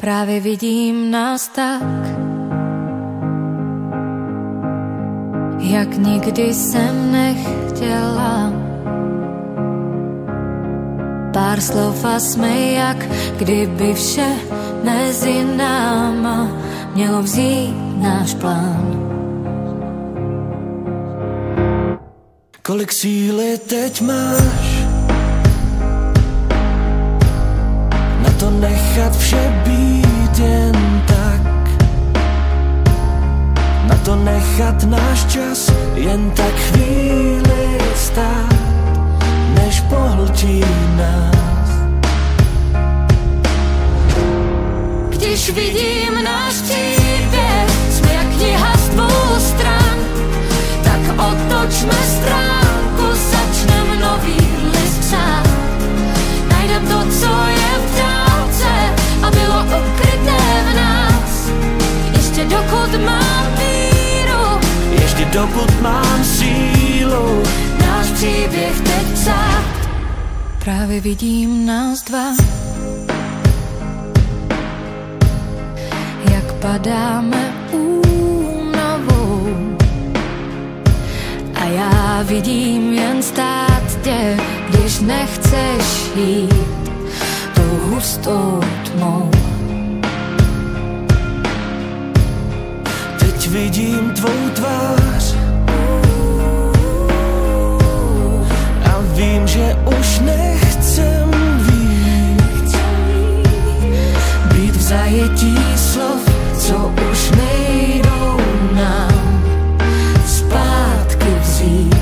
Právě vidím nás tak, jak nikdy jsem nechtěla. Pár slov a jsme jak kdyby vše mezi náma mělo vzít náš plán. Kolik síly teď máš na to nechat vše být jen tak, na to nechat náš čas jen tak chvíli stát, než pohltí nás. Když vidím náš příběh, jsme jak kniha z dvou stran, tak otočme stránku, začnem nový list psát. Najdem to, co je v dálce a bylo ukryté v nás. Ještě dokud mám víru, ještě dokud mám sílu, náš příběh teď psát. Právě vidím nás dva, jak padáme únavou. A já vidím jen stát tě, když nechceš jít tou hustou tmou. Teď vidím tvou tvář a vím, že už nechcem být v zajetí slov, co už nejdou nám zpátky vzít.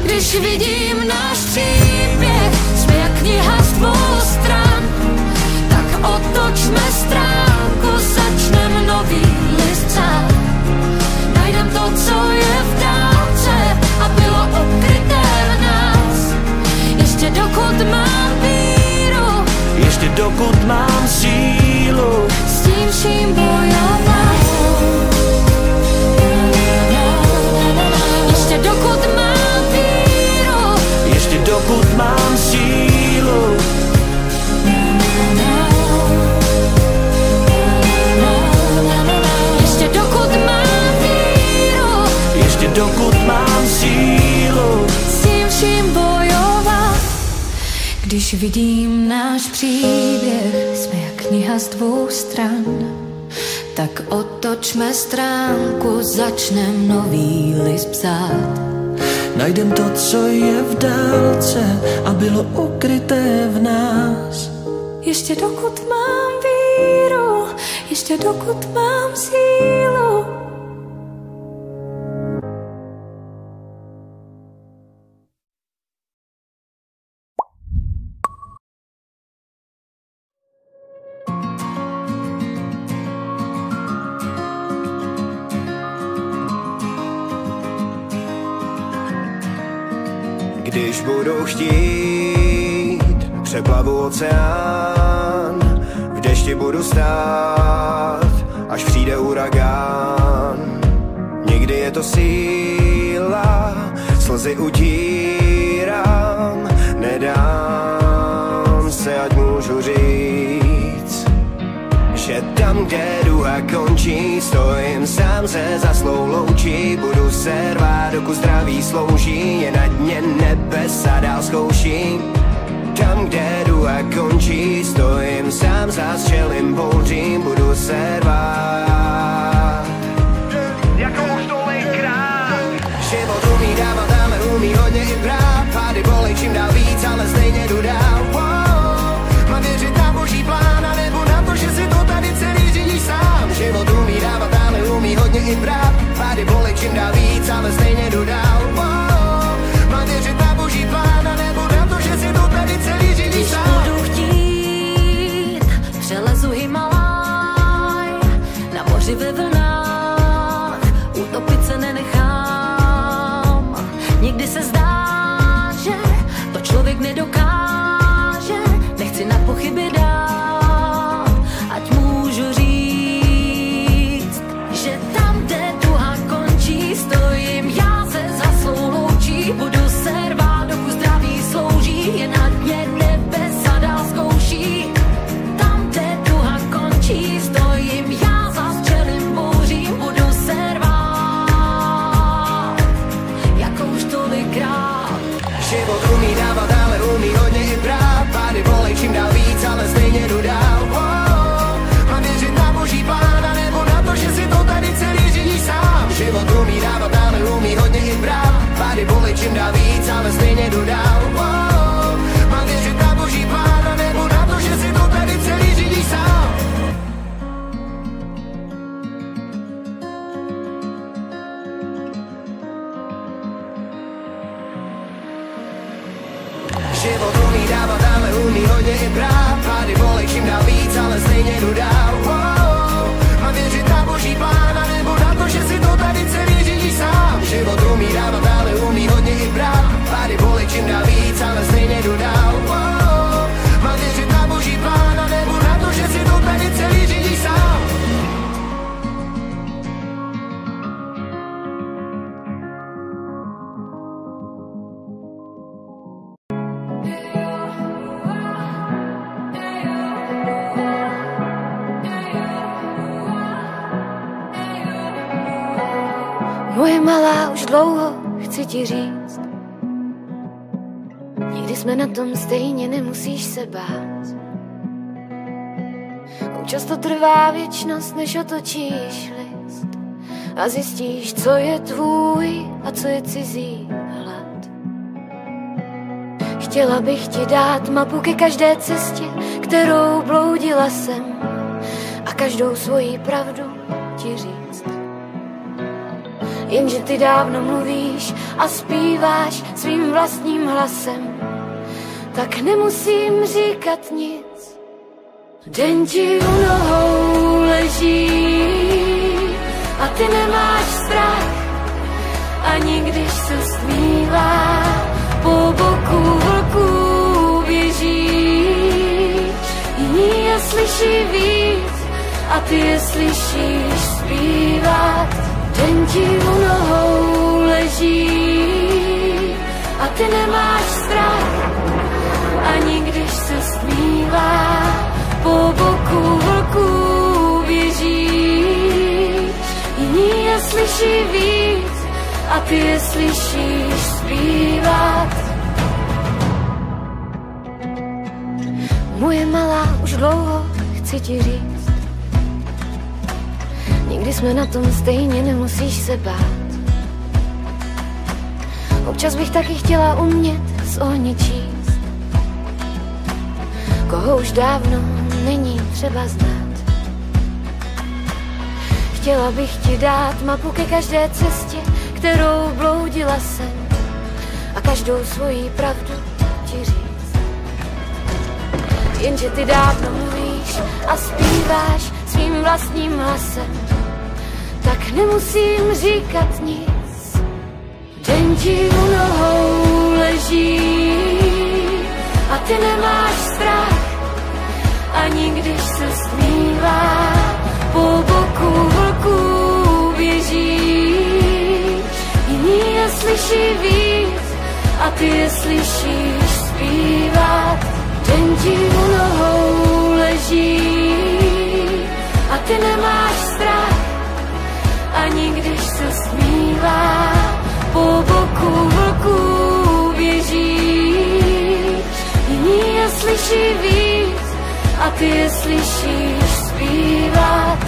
Když vidím náš příběh, jsme jak kniha z dvou stran, tak otočme stránku, začnem nový list psát. Najdem to, co je v dálce a bylo ukryté v nás. Ještě dokud mám víru, ještě dokud mám sílu, s tím vším bojovat. Ještě dokud mám víru, ještě dokud mám sílu, ještě dokud mám víru, ještě dokud mám sílu, s tím vším bojovat. Když vidím náš příběh, jsme jak kniha z dvou stran, tak otočme stránku, začnem nový list psát. najdem to, co je v dálce a bylo ukryté v nás. Ještě dokud mám víru, ještě dokud mám sílu. Když budu chtít, přeplavu oceán, v dešti budu stát, až přijde uragán. Někdy je to síla, slzy utírám, nedám se, ať můžu říct, že tam, kde duha končí, stojím sám se za svou loučí. Budu se rvát, dokud zdraví slouží, je na dně nebesa dál zkouší. Tam, kde duha končí, stojím sám za střelým bouřím. Budu se rvát jako už tolikrát. Život umí dávat, ale umí hodně i brát. Pády bolej čím dál víc, ale stejně jdu dál. Mám věřit na boží plán, a nebo na to, že si to tady celý řídíš sám. Život umí dávat, ale umí hodně i brát. Pády bolej čím dál víc, ale stejně jdu dál. Mám věřit na boží plán, a nebo na to, že si to umí dávat, ale umí hodně i brát. Pády bolej čím dál víc, ale stejně jdu dál. Mám věřit na boží plán, a nebo na to, že si to tady celý řídíš sám. Život umí dávat, ale umí hodně i brát. Pády bolej čím dál víc, ale stejně jdu dál. Mám věřit na boží plán, a nebo na to, že si to tady celý řídíš sám. Moje malá, už dlouho chci ti říct, nikdy jsme na tom stejně, nemusíš se bát. Občas to trvá věčnost, než otočíš list a zjistíš, co je tvůj a co je cizí hlad. Chtěla bych ti dát mapu ke každé cestě, kterou bloudila jsem, a každou svoji pravdu ti říct. Jenže ty dávno mluvíš a zpíváš svým vlastním hlasem, tak nemusím říkat nic. Den ti u nohou leží a ty nemáš strach, ani když se stmívá, po boku vlků běžíš. Jiní je slyší víc a ty je slyšíš zpívat. Den ti u nohou leží a ty nemáš strach, ani když se stmívá, po boku vlků běžíš. Jiní je slyší víc a ty je slyšíš zpívat. Moje malá, už dlouho chci ti říct, nikdy jsme na tom stejně, nemusíš se bát. Občas bych taky chtěla umět z ohně číst, koho už dávno není třeba znát. Chtěla bych ti dát mapu ke každé cestě, kterou bloudila jsem, a každou svoji pravdu ti říct. Jenže ty dávno mluvíš a zpíváš svým vlastním hlasem, tak nemusím říkat nic. Den ti u nohou leží a ty nemáš strach, ani když se stmívá, po boku vlků běžíš. Jiní je slyší víc a ty je slyšíš zpívat. Den ti u nohou leží a ty nemáš strach, ani když se stmívá, po boku vlků běžíš. Jiní je slyší víc a ty je slyšíš zpívat.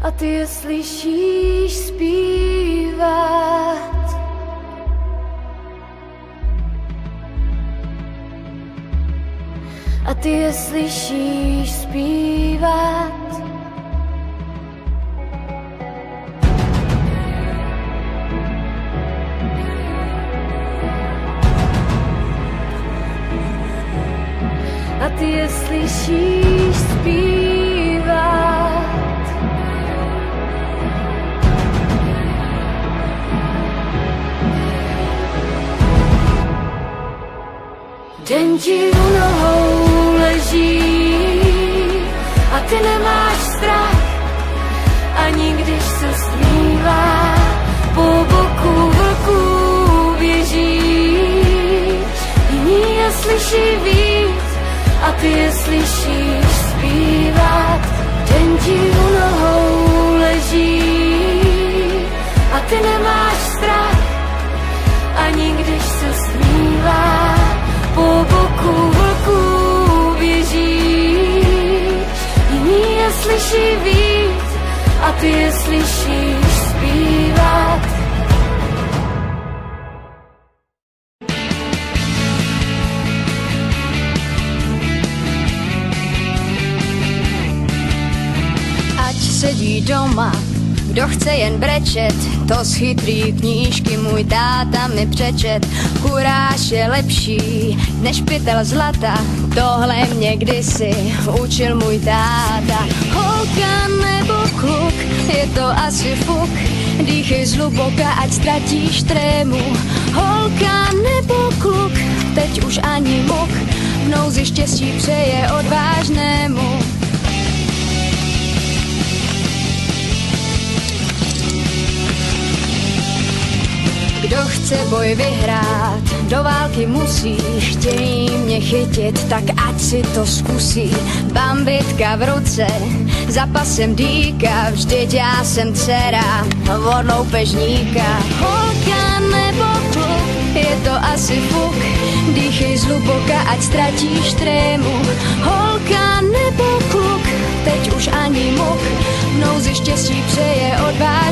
A ty je slyšíš zpívat. A ty je slyšíš zpívat. A ty je slyšíš zpívat. Den ti u nohou leží a ty nemáš strach, ani když se stmívá, po boku vlků běžíš. Jiní je slyší víc a ty je slyšíš zpívat. Den ti u nohou leží a ty nemáš strach, ani když se stmívá, po boku vlků běžíš. Jiní je slyší víc a ty je slyšíš zpívat. Ať sedí doma, Kdo chce jen brečet, to z chytrý knížky můj táta mi přečet. Kuráž je lepší než pytel zlata, tohle mě kdysi učil můj táta. Holka nebo kluk, je to asi fuk, dýchej zhluboka, ať ztratíš trému. Holka nebo kluk, teď už ani muk, v nouzi štěstí přeje odvážnému. Kdo chce boj vyhrát, do války musí, chtějí mě chytit, tak ať si to zkusí. Bambitka v ruce, za pasem dýka, vždyť já jsem dcera vodloupežníka. Holka nebo kluk, je to asi fuk, dýchej zhluboka, ať ztratíš trému. Holka nebo kluk, teď už ani muk, v nouzi štěstí přeje odvážnému.